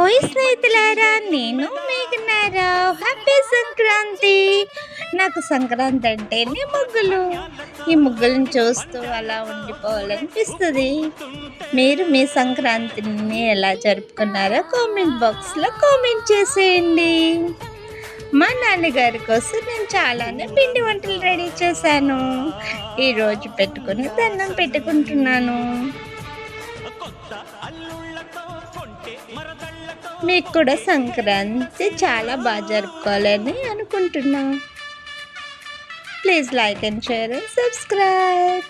ఓయ్ స్నేహితులారా, నేను మేఘనారావు. హ్యాపీ సంక్రాంతి. నాకు సంక్రాంతి అంటేనే ముగ్గులు. ఈ ముగ్గులను చూస్తూ అలా ఉండిపోవాలనిపిస్తుంది. మీరు మీ సంక్రాంతిని ఎలా జరుపుకున్నారో కామెంట్ బాక్స్లో కామెంట్ చేసేయండి. మా నాన్నగారి కోసం నేను చాలానే పిండి వంటలు రెడీ చేశాను. ఈరోజు పెట్టుకుని దండం పెట్టుకుంటున్నాను. మీకు కూడా సంక్రాంతి చాలా బాగా జరుపుకోవాలని అనుకుంటున్నా. Please like and share and subscribe.